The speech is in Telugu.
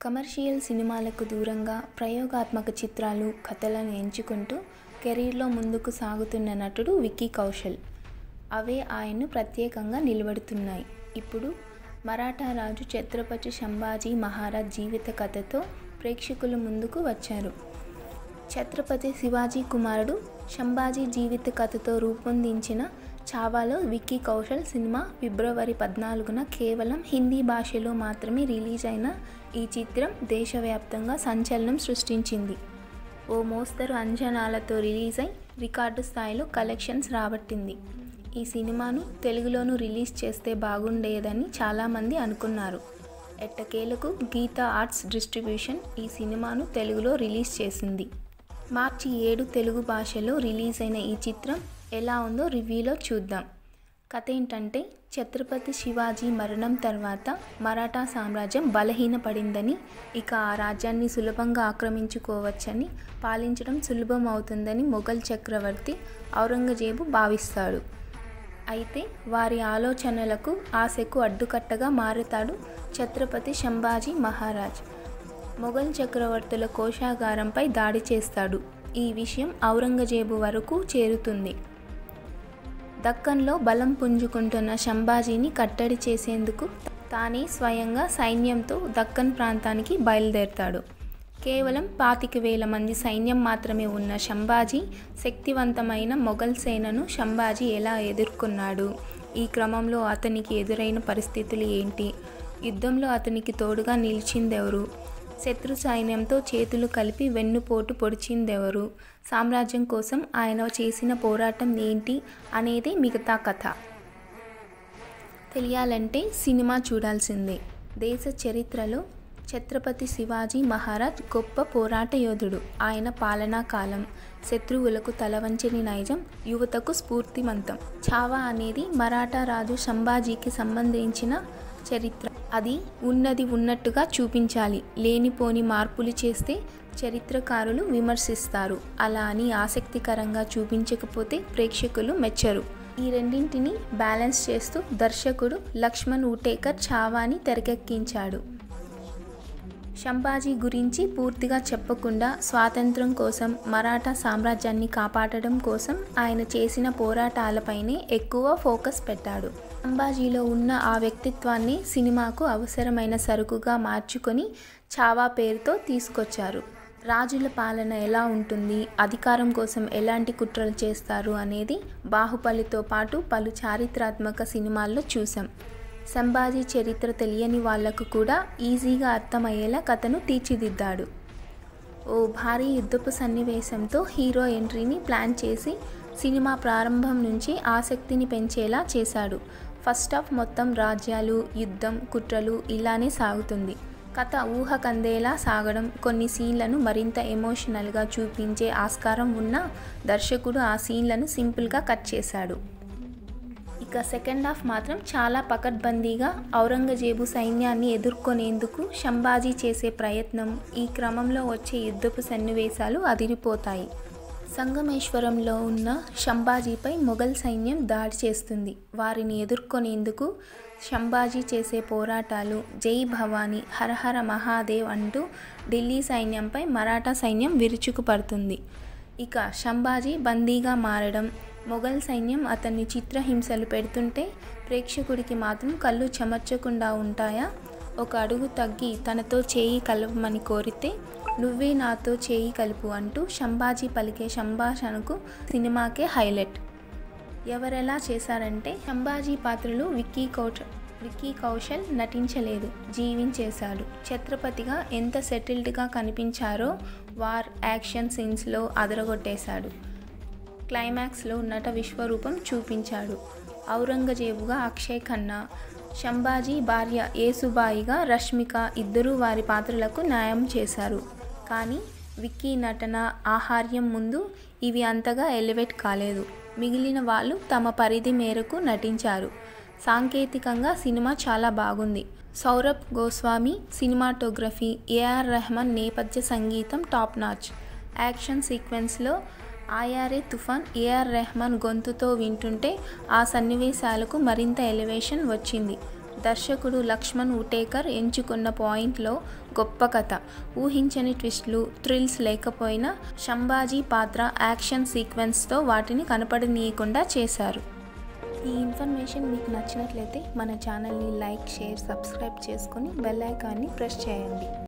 కమర్షియల్ సినిమాలకు దూరంగా ప్రయోగాత్మక చిత్రాలు, కథలను ఎంచుకుంటూ కెరీర్లో ముందుకు సాగుతున్న నటుడు విక్కీ కౌశల్. అవే ఆయన్ను ప్రత్యేకంగా నిలబెడుతున్నాయి. ఇప్పుడు మరాఠా రాజు ఛత్రపతి సంభాజీ మహారాజ్ జీవిత కథతో ప్రేక్షకుల ముందుకు వచ్చారు. ఛత్రపతి శివాజీ కుమారుడు సంభాజీ జీవిత కథతో రూపొందించిన చావాలో విక్కీ కౌశల్ సినిమా ఫిబ్రవరి 14న కేవలం హిందీ భాషలో మాత్రమే రిలీజ్ అయిన ఈ చిత్రం దేశవ్యాప్తంగా సంచలనం సృష్టించింది. ఓ మోస్తరు అంచనాలతో రిలీజ్ అయి రికార్డు స్థాయిలో కలెక్షన్స్ రాబట్టింది. ఈ సినిమాను తెలుగులోనూ రిలీజ్ చేస్తే బాగుండేదని చాలామంది అనుకున్నారు. ఎట్టకేలకు గీతా ఆర్ట్స్ డిస్ట్రిబ్యూషన్ ఈ సినిమాను తెలుగులో రిలీజ్ చేసింది. మార్చి 7 తెలుగు భాషలో రిలీజ్ అయిన ఈ చిత్రం ఎలా ఉందో రివ్యూలో చూద్దాం. కథ ఏంటంటే, ఛత్రపతి శివాజీ మరణం తర్వాత మరాఠా సామ్రాజ్యం బలహీనపడిందని, ఇక ఆ రాజ్యాన్ని సులభంగా ఆక్రమించుకోవచ్చని, పాలించడం సులభం అవుతుందని మొఘల్ చక్రవర్తి ఔరంగజేబు భావిస్తాడు. అయితే వారి ఆలోచనలకు, ఆశకు అడ్డుకట్టగా మారుతాడు ఛత్రపతి సంభాజీ మహారాజ్. మొఘల్ చక్రవర్తుల కోశాగారంపై దాడి చేస్తాడు. ఈ విషయం ఔరంగజేబు వరకు చేరుతుంది. దక్కన్లో బలం పుంజుకుంటున్న సంభాజీని కట్టడి చేసేందుకు తానే స్వయంగా సైన్యంతో దక్కన్ ప్రాంతానికి బయలుదేరతాడు. కేవలం 25,000 మంది సైన్యం మాత్రమే ఉన్న సంభాజీ శక్తివంతమైన మొఘల్ సేనను సంభాజీ ఎలా ఎదుర్కొన్నాడు, ఈ క్రమంలో అతనికి ఎదురైన పరిస్థితులు ఏంటి, యుద్ధంలో అతనికి తోడుగా నిలిచిందెవరు, శత్రు సైన్యంతో చేతులు కలిపి వెన్నుపోటు పొడిచిందెవరు, సామ్రాజ్యం కోసం ఆయన చేసిన పోరాటం ఏంటి అనేది మిగతా కథ. తెలియాలంటే సినిమా చూడాల్సిందే. దేశ చరిత్రలో ఛత్రపతి శివాజీ మహారాజ్ గొప్ప పోరాట యోధుడు. ఆయన పాలనా కాలం, శత్రువులకు తలవంచని నైజం యువతకు స్ఫూర్తిమంతం. చావా అనేది మరాఠా రాజు సంభాజీకి సంబంధించిన చరిత్ర. అది ఉన్నది ఉన్నట్టుగా చూపించాలి. లేనిపోని మార్పులు చేస్తే చరిత్రకారులు విమర్శిస్తారు. అలా అని ఆసక్తికరంగా చూపించకపోతే ప్రేక్షకులు మెచ్చరు. ఈ రెండింటిని బ్యాలెన్స్ చేస్తూ దర్శకుడు లక్ష్మణ్ ఉటేకర్ చావాని తెరకెక్కించాడు. సంభాజీ గురించి పూర్తిగా చెప్పకుండా స్వాతంత్రం కోసం, మరాఠా సామ్రాజ్యాన్ని కాపాడడం కోసం ఆయన చేసిన పోరాటాలపైనే ఎక్కువ ఫోకస్ పెట్టాడు. సంభాజీలో ఉన్న ఆ వ్యక్తిత్వాన్ని సినిమాకు అవసరమైన సరుకుగా మార్చుకొని చావా పేరుతో తీసుకొచ్చారు. రాజుల పాలన ఎలా ఉంటుంది, అధికారం కోసం ఎలాంటి కుట్రలు చేస్తారు అనేది బాహుబలితో పాటు పలు చారిత్రాత్మక సినిమాల్లో చూసాం. సంభాజీ చరిత్ర తెలియని వాళ్లకు కూడా ఈజీగా అర్థమయ్యేలా కథను తీర్చిదిద్దాడు. ఓ భారీ యుద్ధపు సన్నివేశంతో హీరో ఎంట్రీని ప్లాన్ చేసి సినిమా ప్రారంభం నుంచి ఆసక్తిని పెంచేలా చేశాడు. ఫస్ట్ హాఫ్ మొత్తం రాజ్యాలు, యుద్ధం, కుట్రలు ఇలానే సాగుతుంది. కథ ఊహకందేలా సాగడం, కొన్ని సీన్లను మరింత ఎమోషనల్గా చూపించే ఆస్కారం ఉన్నా దర్శకుడు ఆ సీన్లను సింపుల్గా కట్ చేశాడు. ఇక సెకండ్ హాఫ్ మాత్రం చాలా పకడ్బందీగా ఔరంగజేబు సైన్యాన్ని ఎదుర్కొనేందుకు సంభాజీ చేసే ప్రయత్నం, ఈ క్రమంలో వచ్చే యుద్ధపు సన్నివేశాలు అదిరిపోతాయి. సంగమేశ్వరంలో ఉన్న సంభాజీపై మొఘల్ సైన్యం దాడి చేస్తుంది. వారిని ఎదుర్కొనేందుకు సంభాజీ చేసే పోరాటాలు, జై భవానీ, హరహర మహాదేవ్ అంటూ ఢిల్లీ సైన్యంపై మరాఠా సైన్యం విరుచుకుపడుతుంది. ఇక సంభాజీ బందీగా మారడం, మొఘల్ సైన్యం అతన్ని చిత్రహింసలు పెడుతుంటే ప్రేక్షకుడికి మాత్రం కళ్ళు చెమర్చకుండా ఉంటాయా? ఒక అడుగు తగ్గి తనతో చేయి కలపమని కోరితే నువ్వే నాతో చేయి కలుపు అంటూ సంభాజీ పలికే సంభాషణకు సినిమాకే హైలైట్. ఎవరెలా చేశారంటే, సంభాజీ పాత్రలు విక్కీ కౌశల్ నటించలేదు, జీవించేశాడు. ఛత్రపతిగా ఎంత సెటిల్డ్గా కనిపించారో వార్, యాక్షన్ సీన్స్లో అదరగొట్టేశాడు. క్లైమాక్స్లో నట విశ్వరూపం చూపించాడు. ఔరంగజేబుగా అక్షయ్ ఖన్నా, సంభాజీ భార్య యేసుబాయిగా రష్మిక ఇద్దరూ వారి పాత్రలకు న్యాయం చేశారు. కానీ విక్కీ నటన, ఆహార్యం ముందు ఇవి అంతగా ఎలివేట్ కాలేదు. మిగిలిన వాళ్ళు తమ పరిధి మేరకు నటించారు. సాంకేతికంగా సినిమా చాలా బాగుంది. సౌరభ్ గోస్వామి సినిమాటోగ్రఫీ, ఏఆర్ రెహమాన్ నేపథ్య సంగీతం టాప్ నాచ్. యాక్షన్ సీక్వెన్స్లో ఆయారే తుఫాన్ ఏఆర్ రెహమాన్ గొంతుతో వింటుంటే ఆ సన్నివేశాలకు మరింత ఎలివేషన్ వచ్చింది. దర్శకుడు లక్ష్మణ్ ఉటేకర్ ఎంచుకున్న పాయింట్లో గొప్ప కథ, ఊహించని ట్విస్టులు, థ్రిల్స్ లేకపోయినా సంభాజీ పాత్ర యాక్షన్ సీక్వెన్స్తో వాటిని కనపడనీయకుండా చేశారు. ఈ ఇన్ఫర్మేషన్ మీకు నచ్చినట్లయితే మన ఛానల్ని లైక్, షేర్, సబ్స్క్రైబ్ చేసుకొని బెల్ ఐకాన్ని ప్రెస్ చేయండి.